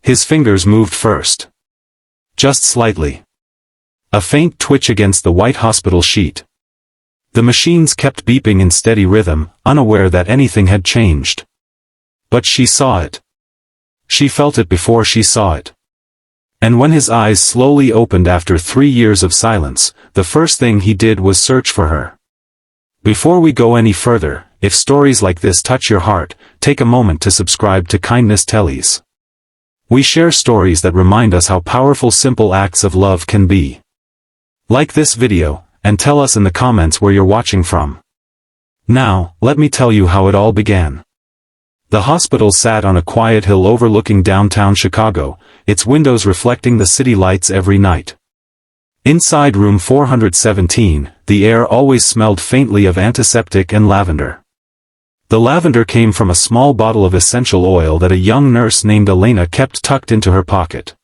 His fingers moved first. Just slightly. A faint twitch against the white hospital sheet. The machines kept beeping in steady rhythm, unaware that anything had changed. But she saw it. She felt it before she saw it. And when his eyes slowly opened after 3 years of silence, the first thing he did was search for her. Before we go any further, if stories like this touch your heart, take a moment to subscribe to Kindness Teles. We share stories that remind us how powerful simple acts of love can be. Like this video, and tell us in the comments where you're watching from. Now, let me tell you how it all began. The hospital sat on a quiet hill overlooking downtown Chicago, its windows reflecting the city lights every night. Inside room 417, the air always smelled faintly of antiseptic and lavender. The lavender came from a small bottle of essential oil that a young nurse named Elena kept tucked into her pocket.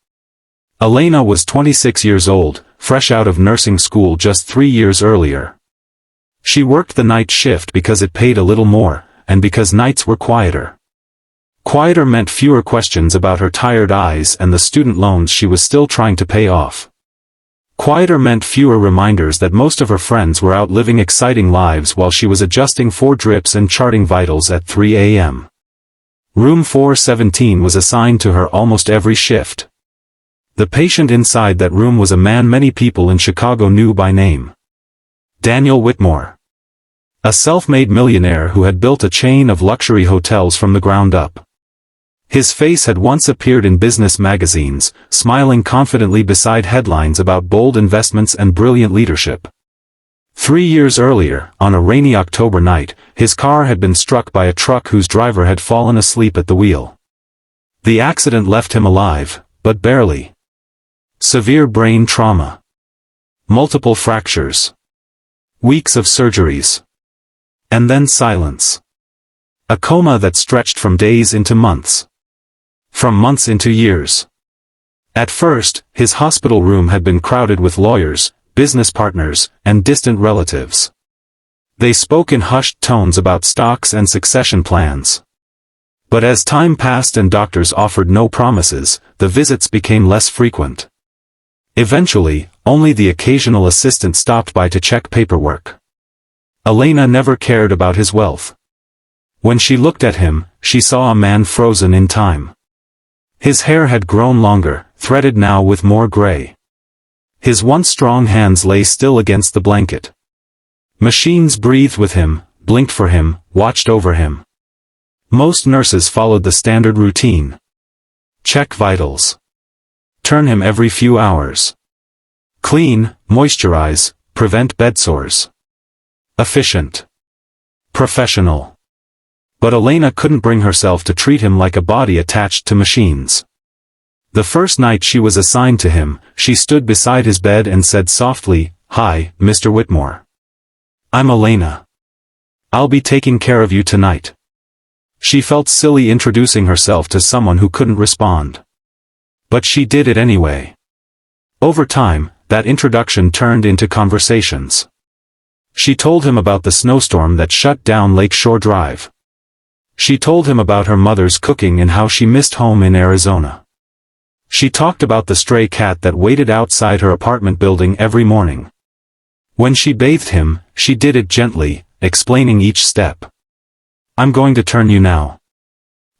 Elena was 26 years old, fresh out of nursing school just 3 years earlier. She worked the night shift because it paid a little more, and because nights were quieter. Quieter meant fewer questions about her tired eyes and the student loans she was still trying to pay off. Quieter meant fewer reminders that most of her friends were out living exciting lives while she was adjusting 4 drips and charting vitals at 3 a.m. Room 417 was assigned to her almost every shift. The patient inside that room was a man many people in Chicago knew by name. Daniel Whitmore. A self-made millionaire who had built a chain of luxury hotels from the ground up. His face had once appeared in business magazines, smiling confidently beside headlines about bold investments and brilliant leadership. 3 years earlier, on a rainy October night, his car had been struck by a truck whose driver had fallen asleep at the wheel. The accident left him alive, but barely. Severe brain trauma. Multiple fractures. Weeks of surgeries. And then silence. A coma that stretched from days into months. From months into years. At first, his hospital room had been crowded with lawyers, business partners, and distant relatives. They spoke in hushed tones about stocks and succession plans. But as time passed and doctors offered no promises, the visits became less frequent. Eventually, only the occasional assistant stopped by to check paperwork. Elena never cared about his wealth. When she looked at him, she saw a man frozen in time. His hair had grown longer, threaded now with more gray. His once strong hands lay still against the blanket. Machines breathed with him, blinked for him, watched over him. Most nurses followed the standard routine. Check vitals. Turn him every few hours. Clean, moisturize, prevent bedsores. Efficient. Professional. But Elena couldn't bring herself to treat him like a body attached to machines. The first night she was assigned to him, she stood beside his bed and said softly, "Hi, Mr. Whitmore. I'm Elena. I'll be taking care of you tonight." She felt silly introducing herself to someone who couldn't respond. But she did it anyway. Over time, that introduction turned into conversations. She told him about the snowstorm that shut down Lakeshore Drive. She told him about her mother's cooking and how she missed home in Arizona. She talked about the stray cat that waited outside her apartment building every morning. When she bathed him, she did it gently, explaining each step. "I'm going to turn you now.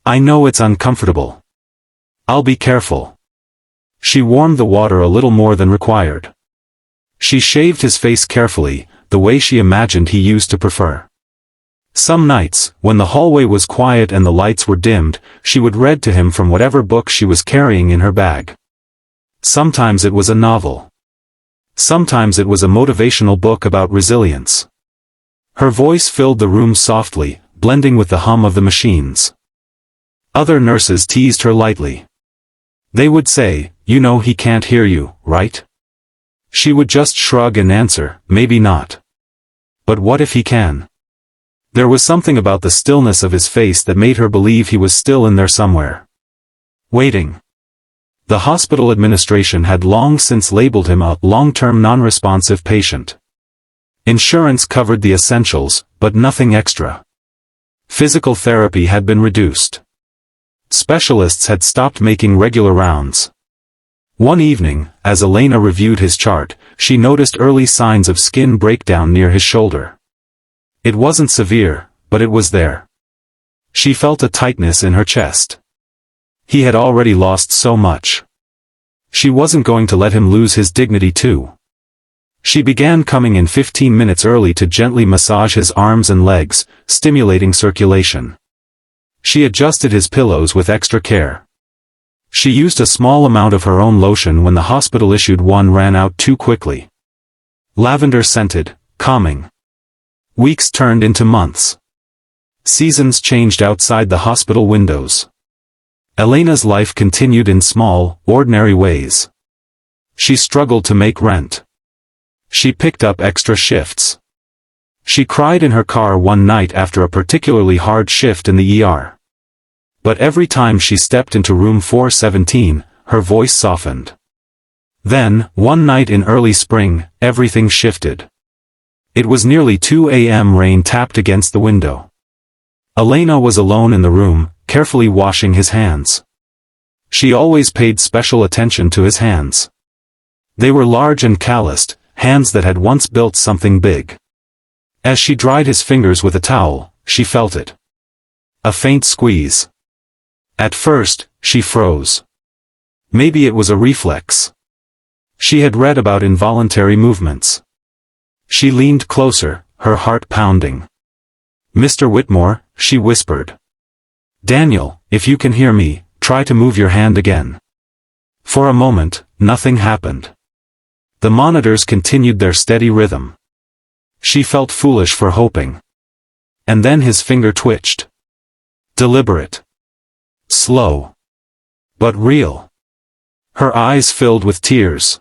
I know it's uncomfortable. I'll be careful." She warmed the water a little more than required. She shaved his face carefully, the way she imagined he used to prefer. Some nights, when the hallway was quiet and the lights were dimmed, she would read to him from whatever book she was carrying in her bag. Sometimes it was a novel. Sometimes it was a motivational book about resilience. Her voice filled the room softly, blending with the hum of the machines. Other nurses teased her lightly. They would say, "You know he can't hear you, right?" She would just shrug and answer, "Maybe not. But what if he can?" There was something about the stillness of his face that made her believe he was still in there somewhere. Waiting. The hospital administration had long since labeled him a long-term non-responsive patient. Insurance covered the essentials, but nothing extra. Physical therapy had been reduced. Specialists had stopped making regular rounds. One evening, as Elena reviewed his chart, she noticed early signs of skin breakdown near his shoulder. It wasn't severe, but it was there. She felt a tightness in her chest. He had already lost so much. She wasn't going to let him lose his dignity too. She began coming in 15 minutes early to gently massage his arms and legs, stimulating circulation. She adjusted his pillows with extra care. She used a small amount of her own lotion when the hospital-issued one ran out too quickly. Lavender-scented, calming. Weeks turned into months. Seasons changed outside the hospital windows. Elena's life continued in small, ordinary ways. She struggled to make rent. She picked up extra shifts. She cried in her car one night after a particularly hard shift in the ER. But every time she stepped into room 417, her voice softened. Then, one night in early spring, everything shifted. It was nearly 2 a.m. Rain tapped against the window. Elena was alone in the room, carefully washing his hands. She always paid special attention to his hands. They were large and calloused, hands that had once built something big. As she dried his fingers with a towel, she felt it. A faint squeeze. At first, she froze. Maybe it was a reflex. She had read about involuntary movements. She leaned closer, her heart pounding. "Mr. Whitmore," she whispered. "Daniel, if you can hear me, try to move your hand again." For a moment, nothing happened. The monitors continued their steady rhythm. She felt foolish for hoping. And then his finger twitched. Deliberate. Slow. But real. Her eyes filled with tears.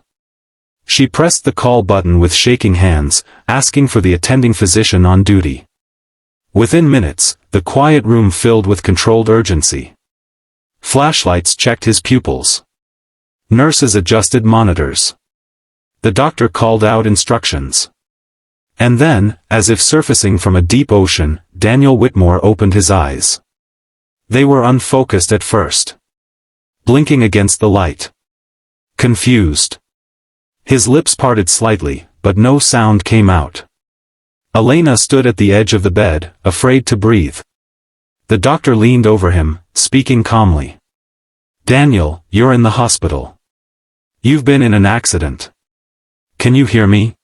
She pressed the call button with shaking hands, asking for the attending physician on duty. Within minutes, the quiet room filled with controlled urgency. Flashlights checked his pupils. Nurses adjusted monitors. The doctor called out instructions. And then, as if surfacing from a deep ocean, Daniel Whitmore opened his eyes. They were unfocused at first. Blinking against the light. Confused. His lips parted slightly, but no sound came out. Elena stood at the edge of the bed, afraid to breathe. The doctor leaned over him, speaking calmly. "Daniel, you're in the hospital. You've been in an accident. Can you hear me?"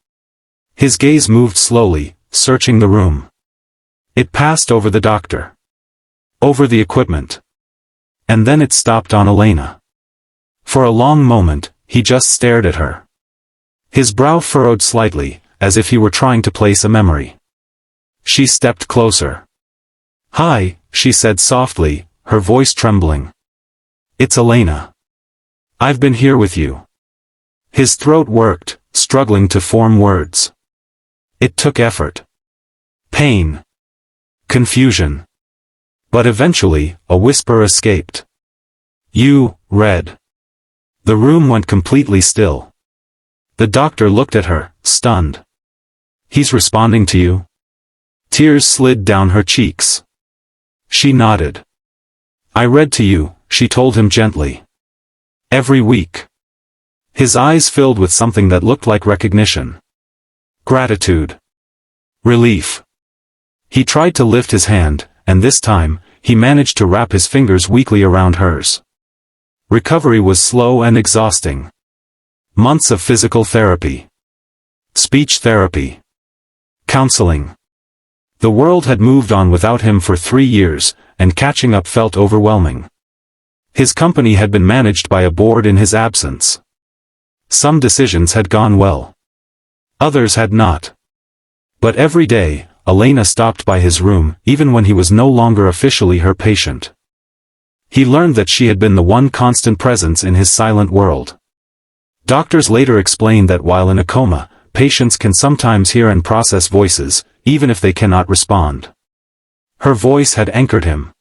His gaze moved slowly, searching the room. It passed over the doctor. Over the equipment. And then it stopped on Elena. For a long moment, he just stared at her. His brow furrowed slightly, as if he were trying to place a memory. She stepped closer. "Hi," she said softly, her voice trembling. "It's Elena. I've been here with you." His throat worked, struggling to form words. It took effort. Pain. Confusion. But eventually, a whisper escaped. "You, Red." The room went completely still. The doctor looked at her, stunned. "He's responding to you?" Tears slid down her cheeks. She nodded. "I read to you," she told him gently. "Every week." His eyes filled with something that looked like recognition. Gratitude. Relief. He tried to lift his hand, and this time, he managed to wrap his fingers weakly around hers. Recovery was slow and exhausting. Months of physical therapy. Speech therapy. Counseling. The world had moved on without him for 3 years, and catching up felt overwhelming. His company had been managed by a board in his absence. Some decisions had gone well. Others had not. But every day, Elena stopped by his room, even when he was no longer officially her patient. He learned that she had been the one constant presence in his silent world. Doctors later explained that while in a coma, patients can sometimes hear and process voices, even if they cannot respond. Her voice had anchored him.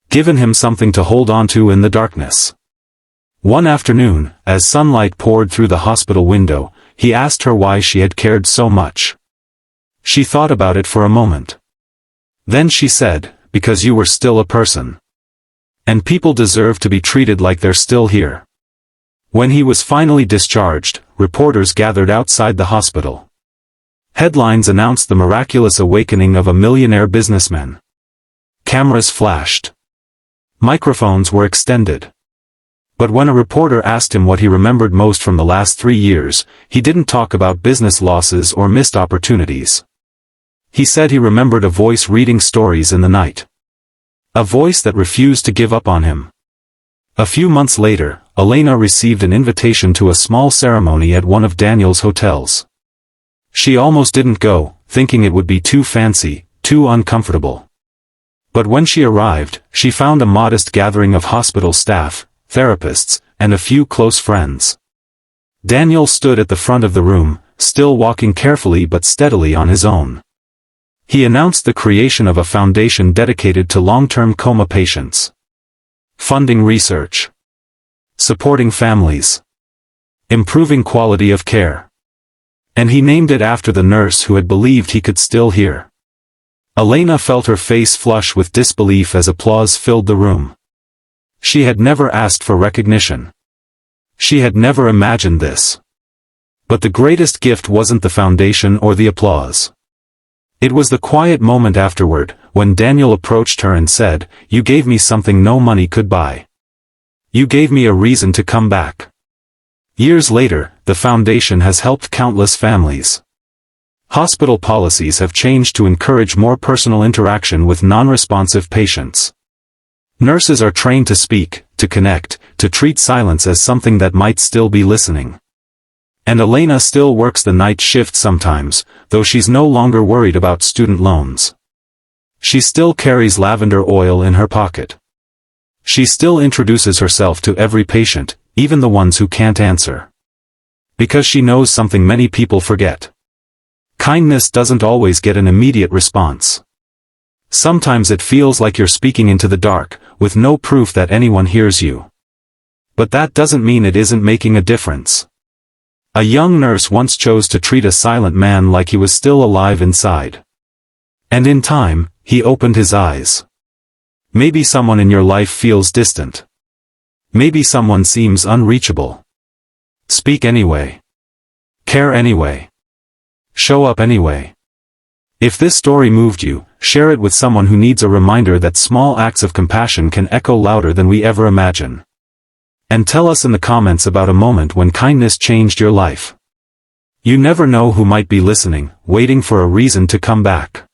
Given him something to hold on to in the darkness. One afternoon, as sunlight poured through the hospital window, he asked her why she had cared so much. She thought about it for a moment. Then she said, "Because you were still a person. And people deserve to be treated like they're still here. When he was finally discharged, reporters gathered outside the hospital. Headlines announced the miraculous awakening of a millionaire businessman. Cameras flashed. Microphones were extended. But when a reporter asked him what he remembered most from the last 3 years, he didn't talk about business losses or missed opportunities. He said he remembered a voice reading stories in the night. A voice that refused to give up on him. A few months later, Elena received an invitation to a small ceremony at one of Daniel's hotels. She almost didn't go, thinking it would be too fancy, too uncomfortable. But when she arrived, she found a modest gathering of hospital staff, therapists, and a few close friends. Daniel stood at the front of the room, still walking carefully but steadily on his own. He announced the creation of a foundation dedicated to long-term coma patients. Funding research. Supporting families. Improving quality of care. And he named it after the nurse who had believed he could still hear. Elena felt her face flush with disbelief as applause filled the room. She had never asked for recognition. She had never imagined this. But the greatest gift wasn't the foundation or the applause. It was the quiet moment afterward, when Daniel approached her and said, "You gave me something no money could buy. You gave me a reason to come back." Years later, the foundation has helped countless families. Hospital policies have changed to encourage more personal interaction with non-responsive patients. Nurses are trained to speak, to connect, to treat silence as something that might still be listening. And Elena still works the night shift sometimes, though she's no longer worried about student loans. She still carries lavender oil in her pocket. She still introduces herself to every patient, even the ones who can't answer. Because she knows something many people forget. Kindness doesn't always get an immediate response. Sometimes it feels like you're speaking into the dark, with no proof that anyone hears you. But that doesn't mean it isn't making a difference. A young nurse once chose to treat a silent man like he was still alive inside. And in time, he opened his eyes. Maybe someone in your life feels distant. Maybe someone seems unreachable. Speak anyway. Care anyway. Show up anyway. If this story moved you, share it with someone who needs a reminder that small acts of compassion can echo louder than we ever imagine. And tell us in the comments about a moment when kindness changed your life. You never know who might be listening, waiting for a reason to come back.